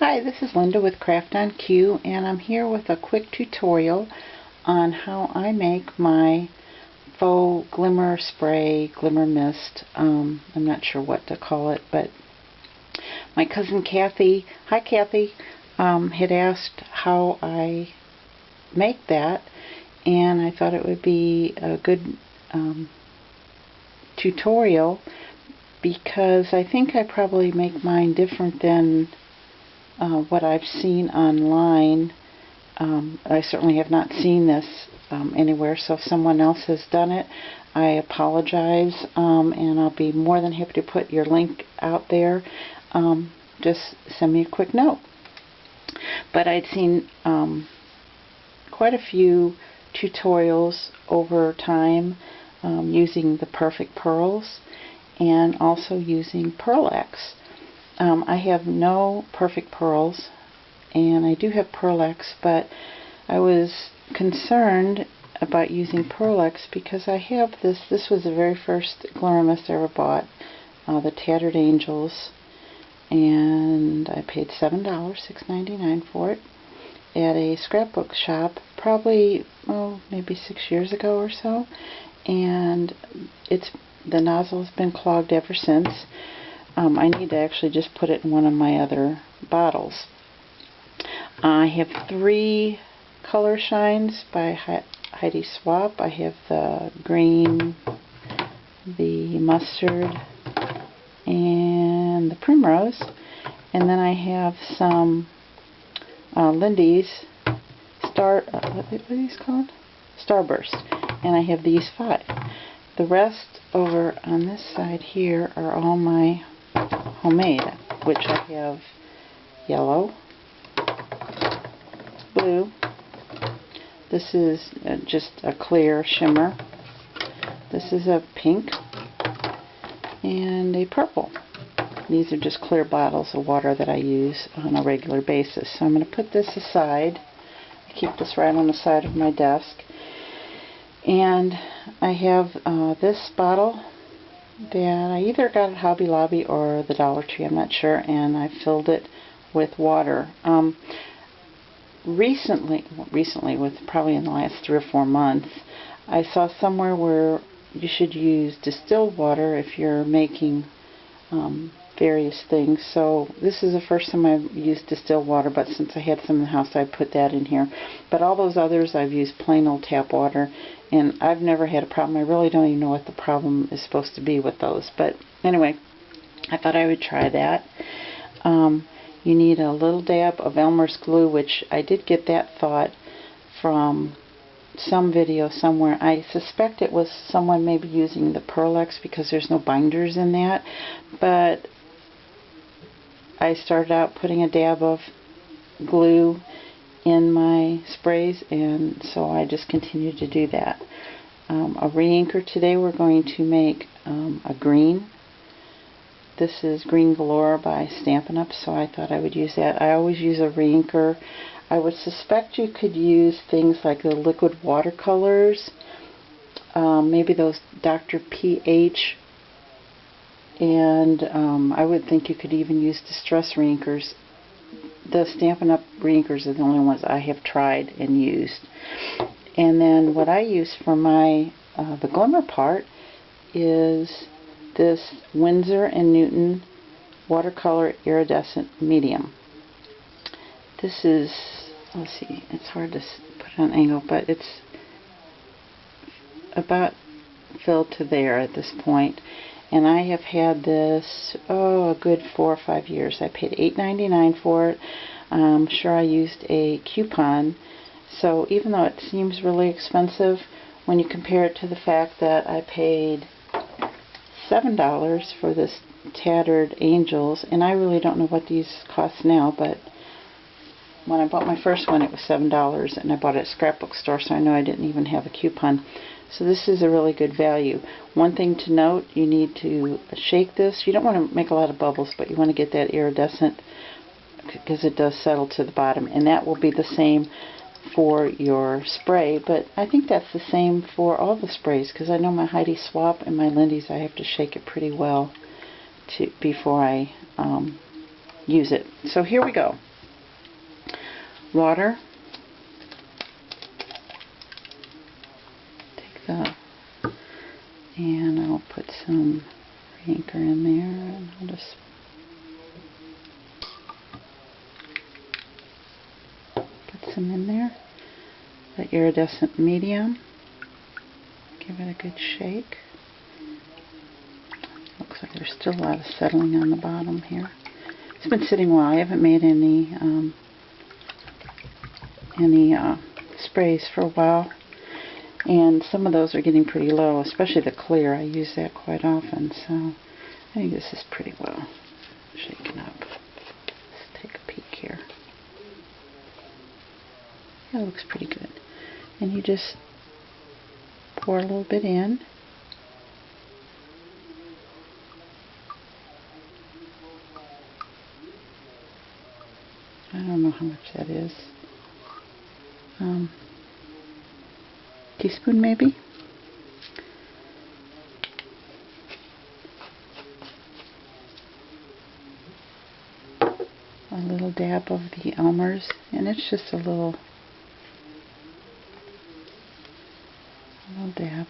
Hi, this is Linda with Craft on Cue, and I'm here with a quick tutorial on how I make my faux glimmer spray, glimmer mist. I'm not sure what to call it, but my cousin Kathy, hi Kathy, had asked how I make that, and I thought it would be a good tutorial because I think I probably make mine different than what I've seen online. I certainly have not seen this anywhere, so if someone else has done it, I apologize, and I'll be more than happy to put your link out there. Just send me a quick note. But I'd seen quite a few tutorials over time using the perfect pearls and also using Pearl-Ex. I have no perfect pearls, and I do have Pearl-Ex, but I was concerned about using Pearl-Ex because I have this. This was the very first glimmer mist I ever bought, the Tattered Angels, and I paid $7, $6.99 for it at a scrapbook shop, probably maybe 6 years ago or so, and the nozzle has been clogged ever since. I need to actually just put it in one of my other bottles. I have 3 color shines by Heidi Swapp. I have the green, the mustard, and the primrose. And then I have some Lindy's what are these called? Starburst. And I have these 5. The rest over on this side here are all my homemade, which I have yellow, blue, this is just a clear shimmer, this is a pink, and a purple. These are just clear bottles of water that I use on a regular basis. So I'm going to put this aside. I keep this right on the side of my desk. And I have this bottle that I either got at Hobby Lobby or the Dollar Tree, I'm not sure, and I filled it with water. Recently, with probably in the last 3 or 4 months, I saw somewhere where you should use distilled water if you're making various things. So this is the first time I've used distilled water, but since I had some in the house, I put that in here. But all those others, I've used plain old tap water, and I've never had a problem. I really don't even know what the problem is supposed to be with those. But anyway, I thought I would try that. You need a little dab of Elmer's glue, which I did get that thought from some video somewhere. I suspect it was someone maybe using the Pearl-Ex because there's no binders in that. But I started out putting a dab of glue in my sprays, and so I just continued to do that. A re-inker today, we're going to make a green. This is Green Galore by Stampin' Up, so I thought I would use that. I always use a re-inker. I would suspect you could use things like the liquid watercolors, maybe those Dr. PH, and I would think you could even use Distress re-inkers. The Stampin' Up re-inkers are the only ones I have tried and used. And then what I use for my the glimmer part is this Winsor & Newton watercolor iridescent medium. This is, let's see, it's hard to put on an angle, but it's about filled to there at this point. And I have had this, a good 4 or 5 years. I paid $8.99 for it. I'm sure I used a coupon. So even though it seems really expensive, when you compare it to the fact that I paid $7 for this Tattered Angels, and I really don't know what these cost now, but when I bought my first one it was $7, and I bought it at a scrapbook store, so I know I didn't even have a coupon. So this is a really good value. One thing to note, you need to shake this. You don't want to make a lot of bubbles, but you want to get that iridescent because it does settle to the bottom, and that will be the same for your spray, but I think that's the same for all the sprays, because I know my Heidi Swapp and my Lindy's, I have to shake it pretty well before I use it. So here we go. water. Take the, and I'll put some inker in there, and I'll just put some in there. The iridescent medium. Give it a good shake. Looks like there's still a lot of settling on the bottom here. It's been sitting a while. I haven't made any sprays for a while, and some of those are getting pretty low, especially the clear. I use that quite often, so I think this is pretty well shaken up. Let's take a peek here. That looks pretty good. And you just pour a little bit in. I don't know how much that is. Teaspoon maybe? A little dab of the Elmer's, and it's just a little dab.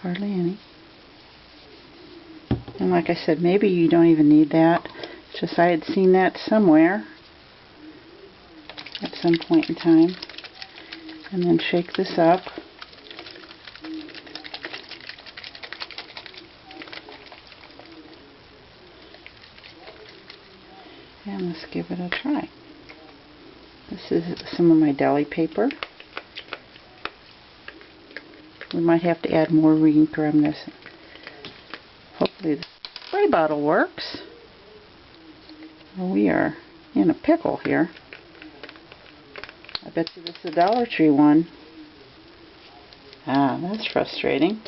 Hardly any. And like I said, maybe you don't even need that. It's just I had seen that somewhere at some point in time. And then shake this up. And let's give it a try. This is some of my deli paper. We might have to add more inker on this. Hopefully the spray bottle works. Well, we are in a pickle here. I bet you this is a Dollar Tree one. Ah, that's frustrating.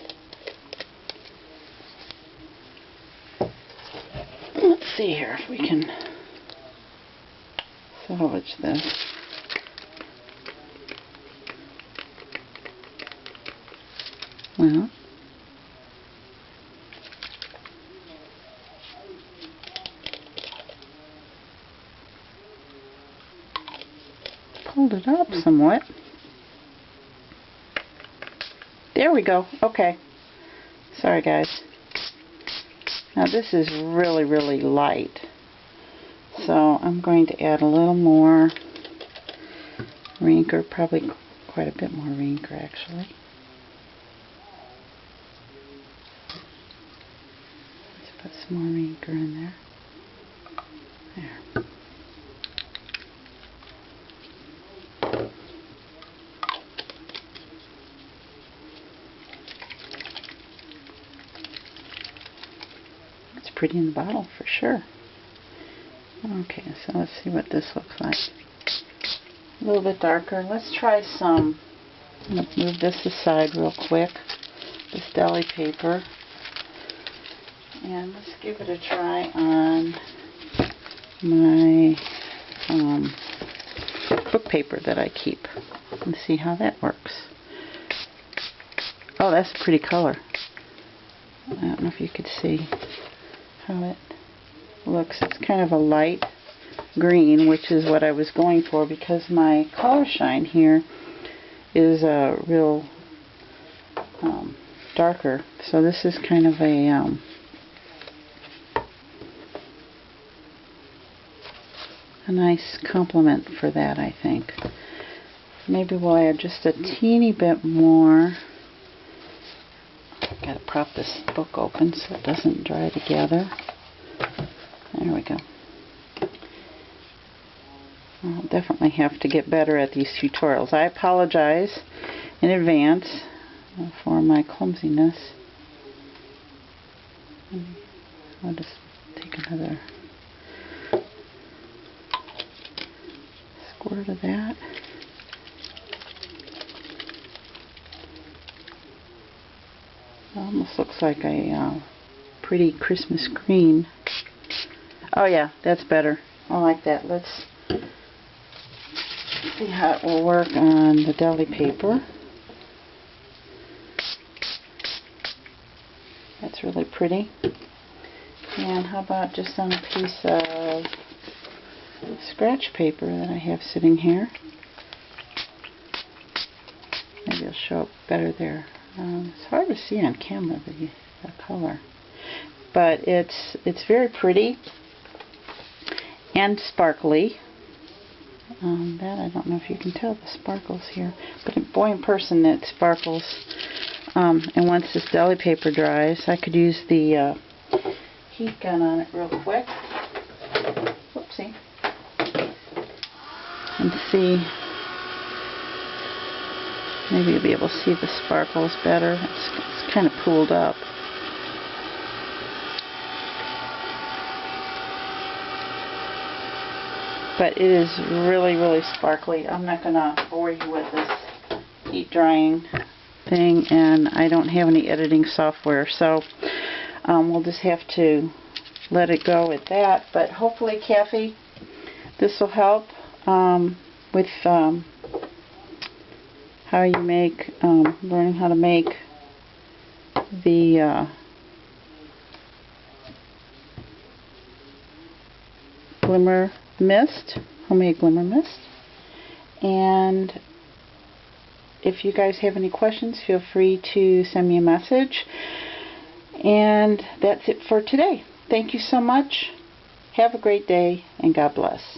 Let's see here if we can salvage this. Well, pulled it up somewhat. There we go. Okay. Sorry guys. Now this is really, really light. So I'm going to add a little more inker, probably quite a bit more inker actually. Let's put some more inker in there. There. It's pretty in the bottle for sure. Okay, so let's see what this looks like. A little bit darker. Let's try some. I'm going to move this aside real quick. This deli paper. And let's give it a try on my book paper that I keep and see how that works. Oh, that's a pretty color. I don't know if you could see how it looks. It's kind of a light green, which is what I was going for because my color shine here is a real darker. So this is kind of a nice complement for that, I think. Maybe we'll add just a teeny bit more. I've got to prop this book open so it doesn't dry together. There we go. I'll definitely have to get better at these tutorials. I apologize in advance for my clumsiness. I'll just take another squirt of that. It almost looks like a pretty Christmas green. Oh yeah, that's better. I like that. Let's see how it will work on the deli paper. That's really pretty. And how about just on a piece of scratch paper that I have sitting here. Maybe it'll show up better there. It's hard to see on camera, the color. But it's very pretty and sparkly. That I don't know if you can tell the sparkles here, but boy, in person it sparkles. And once this deli paper dries, I could use the heat gun on it real quick. Whoopsie. And see, maybe you'll be able to see the sparkles better. It's kind of pooled up. But it is really, really sparkly. I'm not going to bore you with this heat drying thing, and I don't have any editing software, so we'll just have to let it go at that. But hopefully, Kathy, this will help with how you make, learning how to make the glimmer mist, homemade glimmer mist. And if you guys have any questions, feel free to send me a message. And that's it for today. Thank you so much. Have a great day, and God bless.